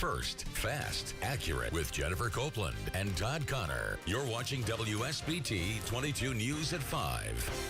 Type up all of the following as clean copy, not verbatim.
first, fast, accurate with Jennifer Copeland and Todd Connor. You're watching WSBT 22 News at 5.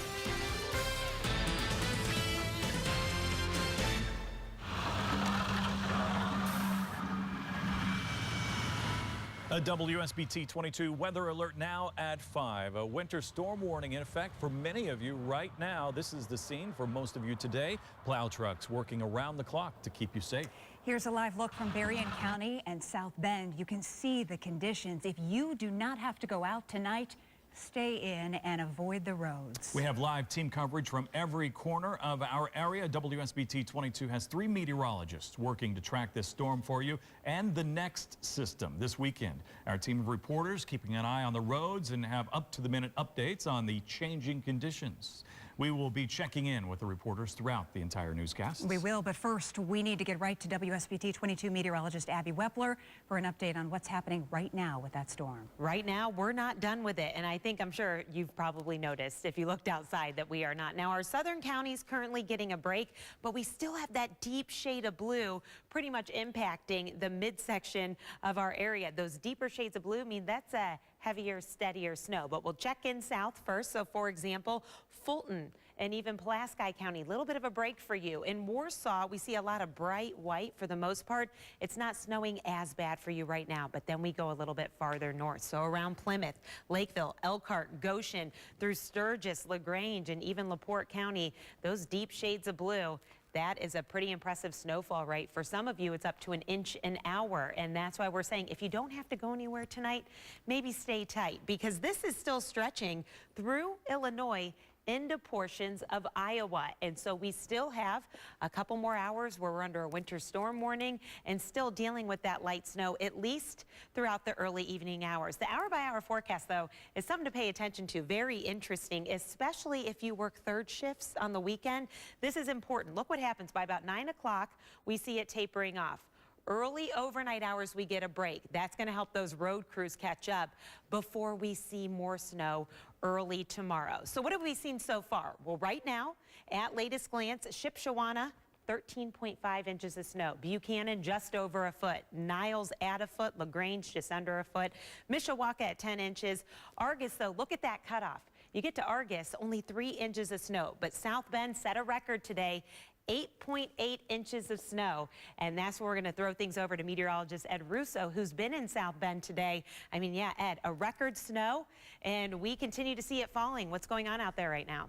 A WSBT 22 weather alert now at 5. A winter storm warning in effect for many of you right now. This is the scene for most of you today. Plow trucks working around the clock to keep you safe. Here's a live look from Berrien County and South Bend. You can see the conditions. If you do not have to go out tonight, stay in and avoid the roads. We have live team coverage from every corner of our area. WSBT 22 has 3 meteorologists working to track this storm for you and the next system this weekend. Our team of reporters keeping an eye on the roads and have up-to-the-minute updates on the changing conditions. We will be checking in with the reporters throughout the entire newscast. We will, but first we need to get right to WSBT 22 meteorologist Abby Wepler for an update on what's happening right now with that storm. Right now, we're not done with it, and I'm sure you've probably noticed if you looked outside that we are not. Now, our southern counties currently getting a break, but we still have that deep shade of blue pretty much impacting the midsection of our area. Those deeper shades of blue mean that's a heavier, steadier snow. But we'll check in south first. So, for example, Fulton and even Pulaski County, a little bit of a break for you. In Warsaw, we see a lot of bright white for the most part. It's not snowing as bad for you right now, but then we go a little bit farther north. So around Plymouth, Lakeville, Elkhart, Goshen, through Sturgis, LaGrange, and even LaPorte County, those deep shades of blue. That is a pretty impressive snowfall rate. For some of you, it's up to an inch an hour. And that's why we're saying if you don't have to go anywhere tonight, maybe stay tight, because this is still stretching through Illinois into portions of Iowa. And so we still have a couple more hours where we're under a winter storm warning and still dealing with that light snow, at least throughout the early evening hours. The hour-by-hour forecast, though, is something to pay attention to. Very interesting, especially if you work third shifts on the weekend. This is important. Look what happens. By about 9 o'clock, we see it tapering off. Early overnight hours, we get a break. That's going to help those road crews catch up before we see more snow early tomorrow. So what have we seen so far? Well, right now, at latest glance, Shipshewana, 13.5 inches of snow. Buchanan, just over a foot. Niles at a foot. LaGrange, just under a foot. Mishawaka at 10 inches. Argus, though, look at that cutoff. You get to Argus, only 3 inches of snow. But South Bend set a record today. 8.8 inches of snow. And that's where we're going to throw things over to meteorologist Ed Russo, who's been in South Bend today. I mean, yeah, Ed, a record snow, and we continue to see it falling. What's going on out there right now?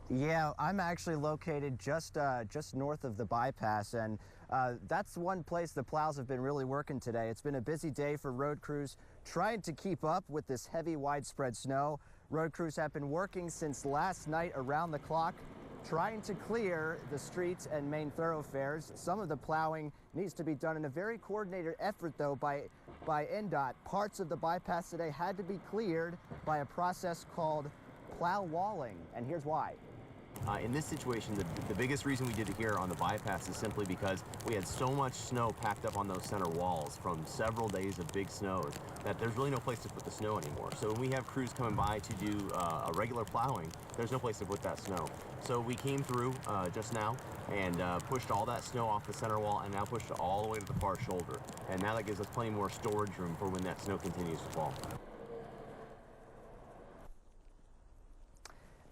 Yeah, I'm actually located just north of the bypass, and that's one place the plows have been really working today. It's been a busy day for road crews trying to keep up with this heavy, widespread snow. Road crews have been working since last night around the clock, trying to clear the streets and main thoroughfares. Some of the plowing needs to be done in a very coordinated effort, though, by NDOT. Parts of the bypass today had to be cleared by a process called plow walling, and here's why. In this situation, the biggest reason we did it here on the bypass is simply because we had so much snow packed up on those center walls from several days of big snows that there's really no place to put the snow anymore. So when we have crews coming by to do a regular plowing, there's no place to put that snow. So we came through just now and pushed all that snow off the center wall and now pushed it all the way to the far shoulder. And now that gives us plenty more storage room for when that snow continues to fall.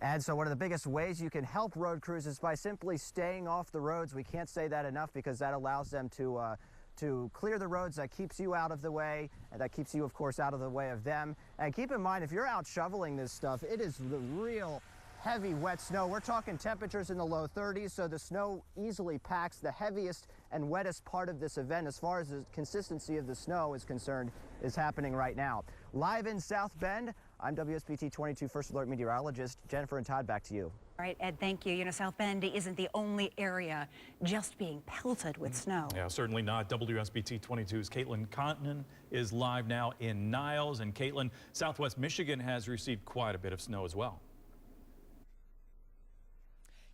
And so one of the biggest ways you can help road crews is by simply staying off the roads. We can't say that enough, because that allows them to clear the roads. That keeps you out of the way, and that keeps you, of course, out of the way of them. And keep in mind, if you're out shoveling this stuff, it is the real heavy, wet snow. We're talking temperatures in the low 30s, so the snow easily packs. The heaviest and wettest part of this event, as far as the consistency of the snow is concerned, is happening right now. Live in South Bend, I'm WSBT 22 First Alert meteorologist Jennifer and Todd. Back to you. All right, Ed, thank you. You know, South Bend isn't the only area just being pelted with snow. Yeah, certainly not. WSBT 22's Caitlin Conton is live now in Niles. And Caitlin, Southwest Michigan has received quite a bit of snow as well.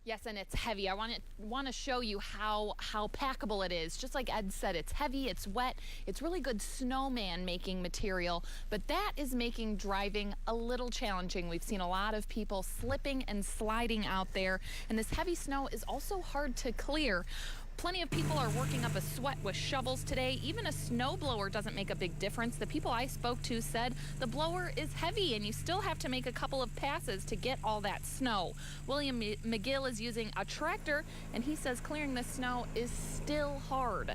Yes, and it's heavy. I want to show you how packable it is. Just like Ed said, it's heavy, it's wet, it's really good snowman making material, but that is making driving a little challenging. We've seen a lot of people slipping and sliding out there, and this heavy snow is also hard to clear. Plenty of people are working up a sweat with shovels today. Even a snowblower doesn't make a big difference. The people I spoke to said the blower is heavy and you still have to make a couple of passes to get all that snow. William McGill is using a tractor, and he says clearing the snow is still hard.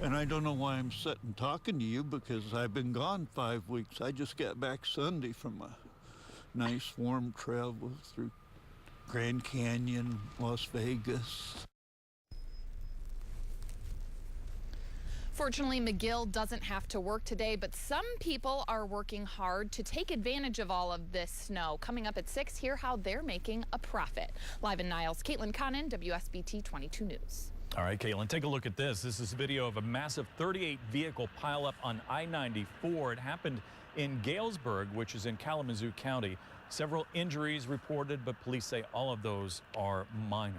And I don't know why I'm sitting talking to you, because I've been gone 5 weeks. I just got back Sunday from a nice warm travel through Grand Canyon, Las Vegas. Fortunately, McGill doesn't have to work today, but some people are working hard to take advantage of all of this snow. Coming up at 6, hear how they're making a profit. Live in Niles, Caitlin Connon, WSBT 22 News. All right, Caitlin, take a look at this. This is a video of a massive 38-vehicle pileup on I-94. It happened in Galesburg, which is in Kalamazoo County. Several injuries reported, but police say all of those are minor.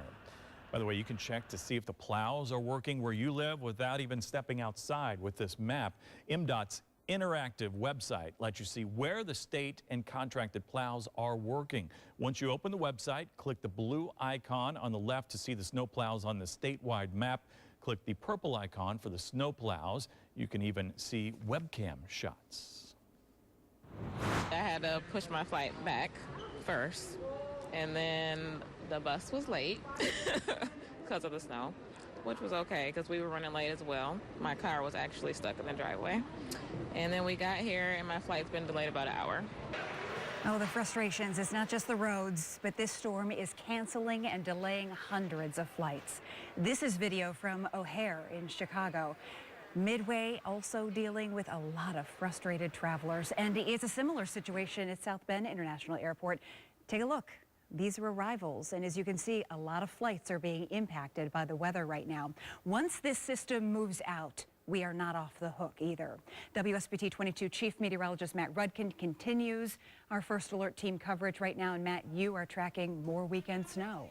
By the way, you can check to see if the plows are working where you live without even stepping outside with this map. MDOT's interactive website lets you see where the state and contracted plows are working. Once you open the website, click the blue icon on the left to see the snow plows on the statewide map. Click the purple icon for the snow plows. You can even see webcam shots. I had to push my flight back first, and then the bus was late because of the snow, which was okay because we were running late as well. My car was actually stuck in the driveway. And then we got here and my flight's been delayed about an hour. Oh, the frustrations. It's not just the roads, but this storm is canceling and delaying hundreds of flights. This is video from O'Hare in Chicago. Midway also dealing with a lot of frustrated travelers, and it's a similar situation at South Bend International Airport. Take a look. These are arrivals, and as you can see, a lot of flights are being impacted by the weather right now. Once this system moves out, we are not off the hook either. WSBT 22 Chief Meteorologist Matt Rudkin continues our First Alert team coverage right now. And Matt, you are tracking more weekend snow.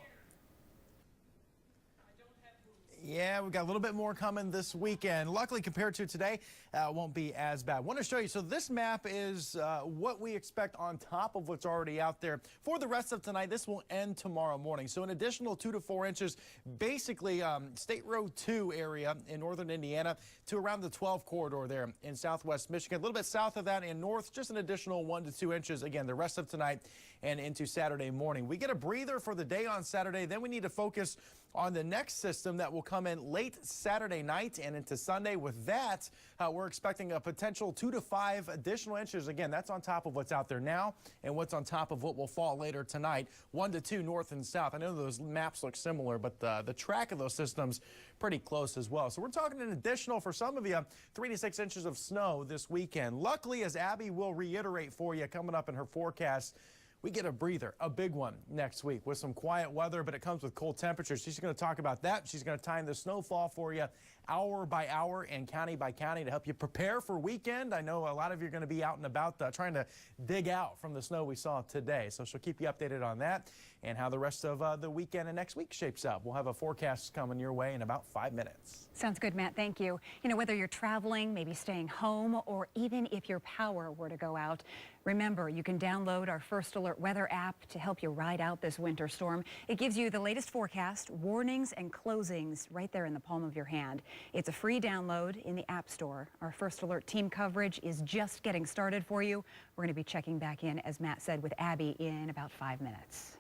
Yeah, we've got a little bit more coming this weekend. Luckily, compared to today, it won't be as bad. I want to show you. So this map is what we expect on top of what's already out there. For the rest of tonight, this will end tomorrow morning. So an additional 2 to 4 inches, basically State Road 2 area in northern Indiana to around the 12 corridor there in southwest Michigan. A little bit south of that in north, just an additional 1 to 2 inches. Again, the rest of tonight and into Saturday morning. We get a breather for the day on Saturday. Then we need to focus on the next system that will come in late Saturday night and into Sunday. With that, we're expecting a potential 2 to 5 additional inches. Again, that's on top of what's out there now and what's on top of what will fall later tonight. 1 to 2 north and south. I know those maps look similar, but the track of those systems pretty close as well. So we're talking an additional, for some of you, 3 to 6 inches of snow this weekend. Luckily, as Abby will reiterate for you coming up in her forecast, we get a breather, a big one next week with some quiet weather, but it comes with cold temperatures. She's going to talk about that. She's going to time the snowfall for you hour by hour and county by county to help you prepare for weekend. I know a lot of you are going to be out and about trying to dig out from the snow we saw today. So she'll keep you updated on that and how the rest of the weekend and next week shapes up. We'll have a forecast coming your way in about 5 minutes. Sounds good, Matt. Thank you. You know, whether you're traveling, maybe staying home, or even if your power were to go out, remember, you can download our First Alert weather app to help you ride out this winter storm. It gives you the latest forecast, warnings, and closings right there in the palm of your hand. It's a free download in the App Store. Our First Alert team coverage is just getting started for you. We're going to be checking back in, as Matt said, with Abby in about 5 minutes.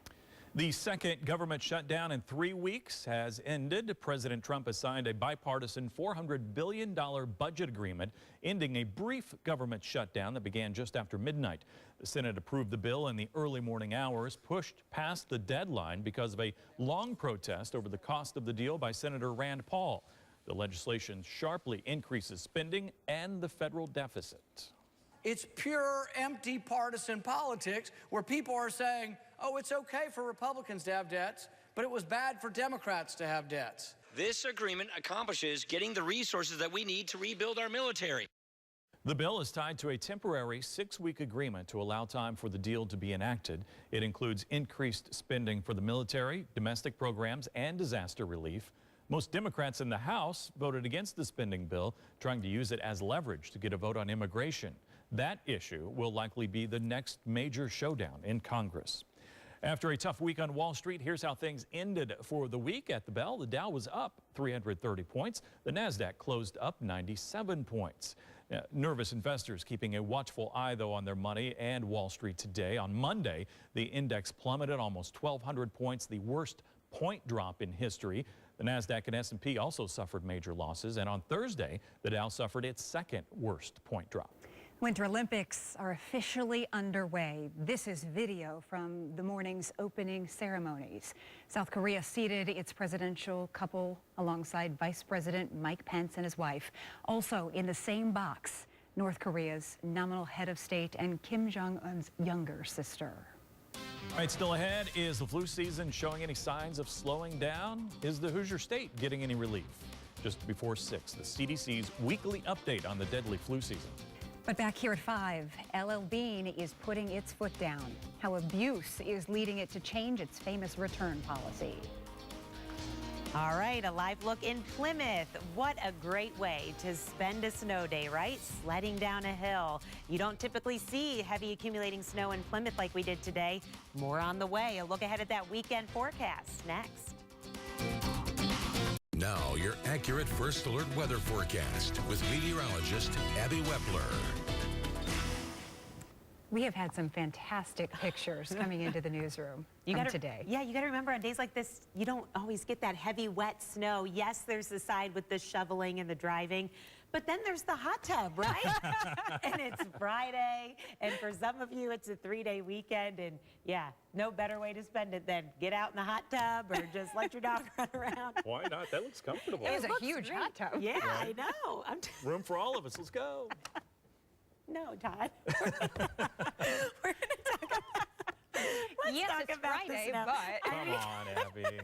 The second government shutdown in 3 weeks has ended. President Trump has signed a bipartisan $400 billion budget agreement, ending a brief government shutdown that began just after midnight. The Senate approved the bill in the early morning hours, pushed past the deadline because of a long protest over the cost of the deal by Senator Rand Paul. The legislation sharply increases spending and the federal deficit. It's pure, empty partisan politics where people are saying, oh, it's okay for Republicans to have debts, but it was bad for Democrats to have debts. This agreement accomplishes getting the resources that we need to rebuild our military. The bill is tied to a temporary 6-week agreement to allow time for the deal to be enacted. It includes increased spending for the military, domestic programs, and disaster relief. Most Democrats in the House voted against the spending bill, trying to use it as leverage to get a vote on immigration. That issue will likely be the next major showdown in Congress. After a tough week on Wall Street, here's how things ended for the week. At the bell, the Dow was up 330 points. The Nasdaq closed up 97 points. Nervous investors keeping a watchful eye, though, on their money and Wall Street today. On Monday, the index plummeted almost 1,200 points, the worst point drop in history. The Nasdaq and S&P also suffered major losses. And on Thursday, the Dow suffered its second worst point drop. Winter Olympics are officially underway. This is video from the morning's opening ceremonies. South Korea seated its presidential couple alongside Vice President Mike Pence and his wife. Also in the same box, North Korea's nominal head of state and Kim Jong-un's younger sister. All right, still ahead, is the flu season showing any signs of slowing down? Is the Hoosier State getting any relief? Just before 6, the CDC's weekly update on the deadly flu season. But back here at 5, LL Bean is putting its foot down. How abuse is leading it to change its famous return policy. All right, a live look in Plymouth. What a great way to spend a snow day, right? Sledding down a hill. You don't typically see heavy accumulating snow in Plymouth like we did today. More on the way. A look ahead at that weekend forecast next. Now, your accurate First Alert weather forecast with meteorologist Abby Wepler. We have had some fantastic pictures coming into the newsroom today. Yeah, you got to remember on days like this, you don't always get that heavy, wet snow. Yes, there's the side with the shoveling and the driving, but then there's the hot tub, right? And it's Friday, and for some of you, it's a 3-day weekend, and yeah, no better way to spend it than get out in the hot tub or just let your dog run around. Why not? That looks comfortable. It is a huge hot tub. Yeah, right? I know. Room for all of us. Let's go. No, Todd. We're going to talk about. Yes, it's Friday, but Come on, Abby.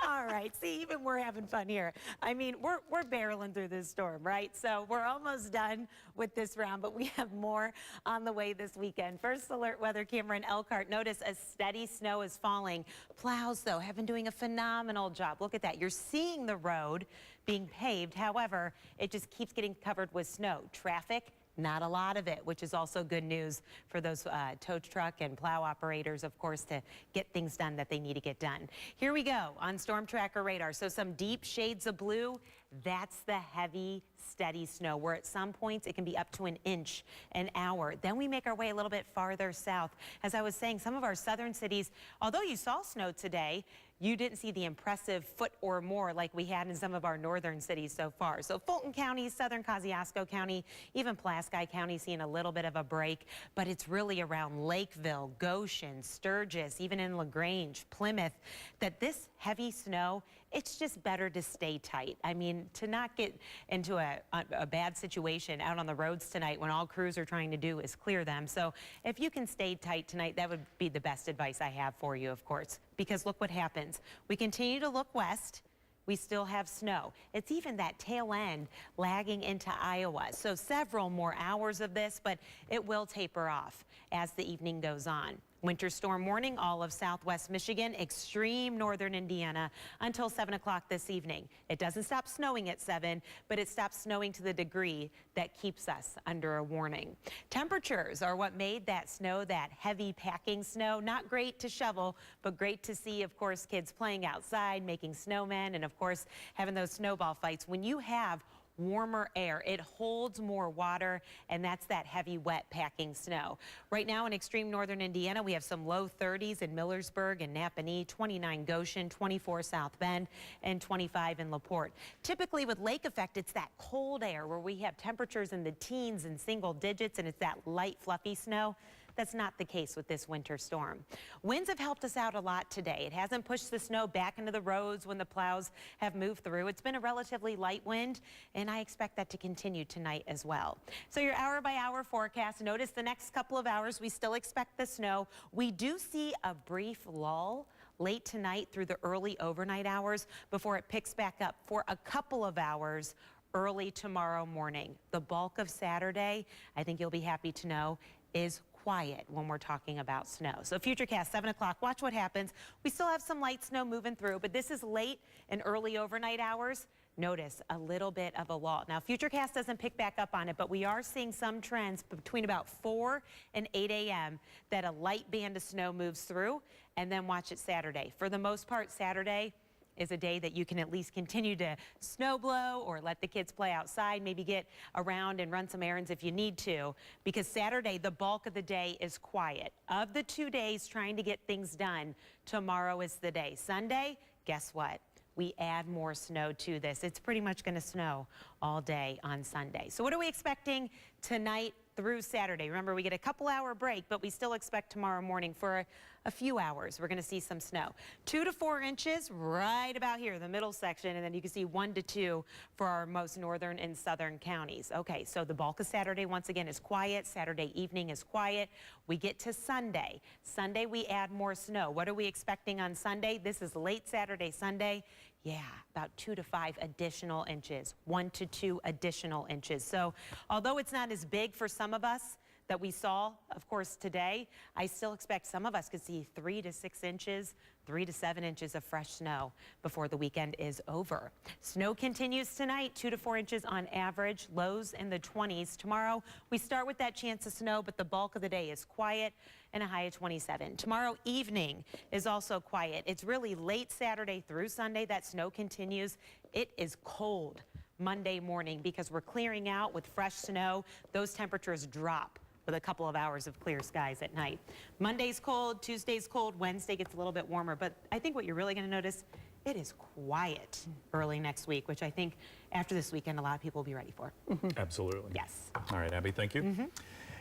All right. See, even we're having fun here. I mean, we're barreling through this storm, right? So we're almost done with this round, but we have more on the way this weekend. First Alert weather camera in Elkhart. Notice a steady snow is falling. Plows, though, have been doing a phenomenal job. Look at that. You're seeing the road being paved. However, it just keeps getting covered with snow. Traffic, not a lot of it, which is also good news for those tow truck and plow operators, of course, to get things done that they need to get done. Here we go on Storm Tracker radar. So some deep shades of blue, that's the heavy, steady snow, where at some points it can be up to an inch an hour. Then we make our way a little bit farther south. As I was saying, some of our southern cities, although you saw snow today, you didn't see the impressive foot or more like we had in some of our northern cities so far. So Fulton County, southern Kosciuszko County, even Pulaski County seeing a little bit of a break, but it's really around Lakeville, Goshen, Sturgis, even in LaGrange, Plymouth, that this heavy snow, it's just better to stay tight. I mean, to not get into a bad situation out on the roads tonight when all crews are trying to do is clear them. So if you can stay tight tonight, that would be the best advice I have for you, of course, because look what happens. We continue to look west. We still have snow. It's even that tail end lagging into Iowa. So several more hours of this, but it will taper off as the evening goes on. Winter storm warning, all of southwest Michigan, extreme northern Indiana until 7 o'clock this evening. It doesn't stop snowing at 7, but it stops snowing to the degree that keeps us under a warning. Temperatures are what made that snow, that heavy packing snow, not great to shovel, but great to see, of course, kids playing outside, making snowmen, and of course, having those snowball fights. When you have warmer air, it holds more water, and that's that heavy, wet packing snow. Right now in extreme northern Indiana, we have some low 30s in Millersburg and Napanee, 29 Goshen, 24 South Bend, and 25 in LaPorte. Typically with lake effect, it's that cold air where we have temperatures in the teens and single digits, and it's that light, fluffy snow. That's not the case with this winter storm. Winds have helped us out a lot today. It hasn't pushed the snow back into the roads when the plows have moved through. It's been a relatively light wind, and I expect that to continue tonight as well. So your hour-by-hour forecast, notice the next couple of hours we still expect the snow. We do see a brief lull late tonight through the early overnight hours before it picks back up for a couple of hours early tomorrow morning. The bulk of Saturday, I think you'll be happy to know, is quiet when we're talking about snow. So Futurecast, 7 o'clock, watch what happens. We still have some light snow moving through, but this is late and early overnight hours. notice a little bit of a lull. Now, Futurecast doesn't pick back up on it, but we are seeing some trends between about 4 and 8 a.m. that a light band of snow moves through, and then watch it Saturday. For the most part, Saturday is a day that you can at least continue to snow blow or let the kids play outside, maybe get around and run some errands if you need to, because Saturday, the bulk of the day is quiet. Of the 2 days trying to get things done, tomorrow is the day. Sunday, guess what? We add more snow to this. It's pretty much going to snow all day on Sunday. So what are we expecting tonight through Saturday? Remember, we get a couple-hour break, but we still expect tomorrow morning for a few hours. We're going to see some snow. 2 to 4 inches right about here, the middle section, and then you can see 1 to 2 for our most northern and southern counties. Okay, so the bulk of Saturday, once again, is quiet. Saturday evening is quiet. We get to Sunday. Sunday, we add more snow. What are we expecting on Sunday? This is late Saturday, Sunday. Yeah, about 2 to 5 additional inches, 1 to 2 additional inches. So although it's not as big for some of us that we saw, of course, today, I still expect some of us could see 3 to 6 inches, 3 to 7 inches of fresh snow before the weekend is over. Snow continues tonight, 2 to 4 inches on average, lows in the 20s. Tomorrow, we start with that chance of snow, but the bulk of the day is quiet and a high of 27. Tomorrow evening is also quiet. It's really late Saturday through Sunday that snow continues. It is cold Monday morning because we're clearing out with fresh snow. Those temperatures drop with a couple of hours of clear skies at night. Monday's cold, Tuesday's cold, Wednesday gets a little bit warmer, but I think what you're really going to notice, it is quiet early next week, which I think after this weekend a lot of people will be ready for. Absolutely. Yes. All right, Abby, thank you.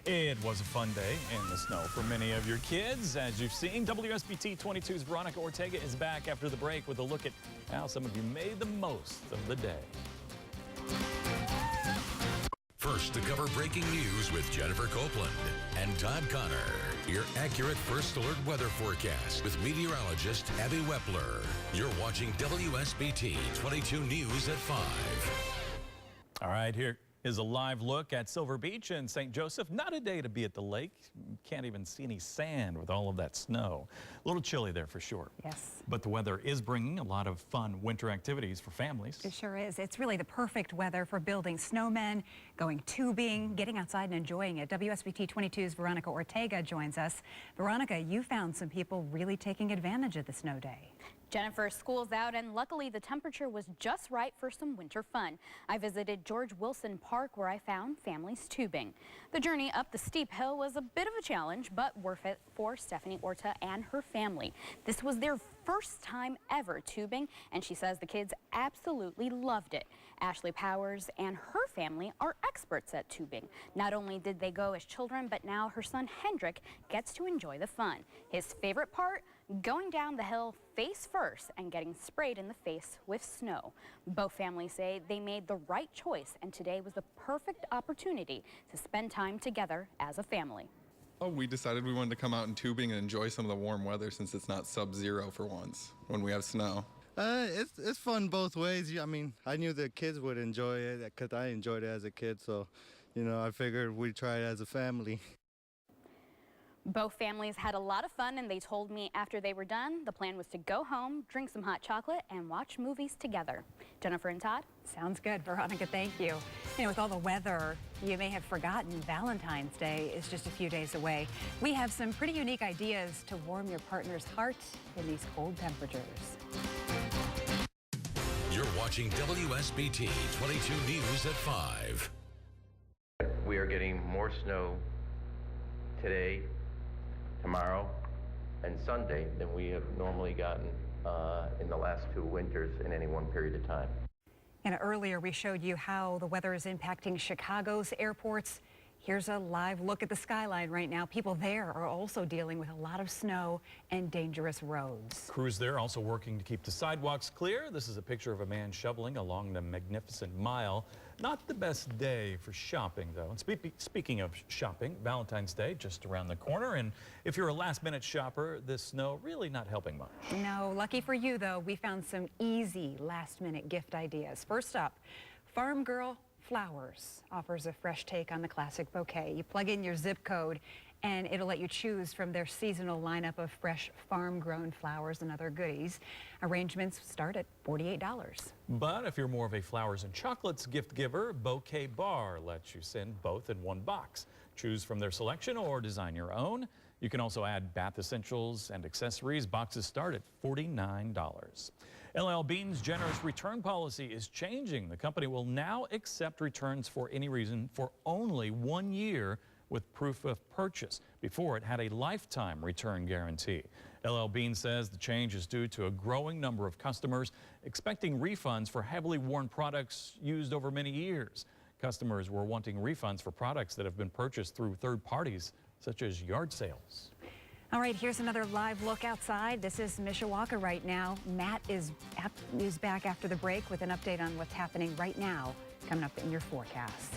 It was a fun day in the snow for many of your kids. As you've seen, WSBT 22's Veronica Ortega is back after the break with a look at how some of you made the most of the day. First to cover breaking news with Jennifer Copeland and Todd Connor. Your accurate first alert weather forecast with meteorologist Abby Wepler. You're watching WSBT 22 News at 5. All right, here is a live look at Silver Beach in St. Joseph. Not a day to be at the lake. You can't even see any sand with all of that snow. A little chilly there for sure. Yes. But the weather is bringing a lot of fun winter activities for families. It sure is. It's really the perfect weather for building snowmen, going tubing, getting outside and enjoying it. WSBT 22's Veronica Ortega joins us. Veronica, you found some people really taking advantage of the snow day. Jennifer, school's out and luckily the temperature was just right for some winter fun. I visited George Wilson Park where I found families tubing. The journey up the steep hill was a bit of a challenge, but worth it for Stephanie Orta and her family. This was their first time ever tubing, and she says the kids absolutely loved it. Ashley Powers and her family are experts at tubing. Not only did they go as children, but now her son Hendrik gets to enjoy the fun. His favorite part? Going down the hill face first and getting sprayed in the face with snow. Both families say they made the right choice, and today was the perfect opportunity to spend time together as a family. Oh, we decided we wanted to come out in tubing and enjoy some of the warm weather since it's not sub-zero for once when we have snow. It's fun both ways. I mean, I knew the kids would enjoy it because I enjoyed it as a kid, so, you know, I figured we'd try it as a family. Both families had a lot of fun, and they told me after they were done, the plan was to go home, drink some hot chocolate, and watch movies together. Jennifer and Todd? Sounds good, Veronica, thank you. You know, with all the weather, you may have forgotten Valentine's Day is just a few days away. We have some pretty unique ideas to warm your partner's heart in these cold temperatures. You're watching WSBT 22 News at 5. We are getting more snow today, tomorrow, and Sunday than we have normally gotten in the last 2 winters in any one period of time. And earlier we showed you how the weather is impacting Chicago's airports. Here's a live look at the skyline right now. People there are also dealing with a lot of snow and dangerous roads. Crews there also working to keep the sidewalks clear. This is a picture of a man shoveling along the Magnificent Mile. Not the best day for shopping, though. And speaking of shopping, Valentine's Day just around the corner. And if you're a last-minute shopper, this snow really not helping much. No, lucky for you, though, we found some easy last-minute gift ideas. First up, Farm Girl Flowers offers a fresh take on the classic bouquet. You plug in your zip code and it'll let you choose from their seasonal lineup of fresh farm-grown flowers and other goodies. Arrangements start at $48. But if you're more of a flowers and chocolates gift giver, Bouquet Bar lets you send both in one box. Choose from their selection or design your own. You can also add bath essentials and accessories. Boxes start at $49. LL Bean's generous return policy is changing. The company will now accept returns for any reason for only 1 year with proof of purchase. Before, it had a lifetime return guarantee. LL Bean says the change is due to a growing number of customers expecting refunds for heavily worn products used over many years. Customers were wanting refunds for products that have been purchased through third parties, such as yard sales. All right, here's another live look outside. This is Mishawaka right now. Matt is back after the break with an update on what's happening right now, coming up in your forecast.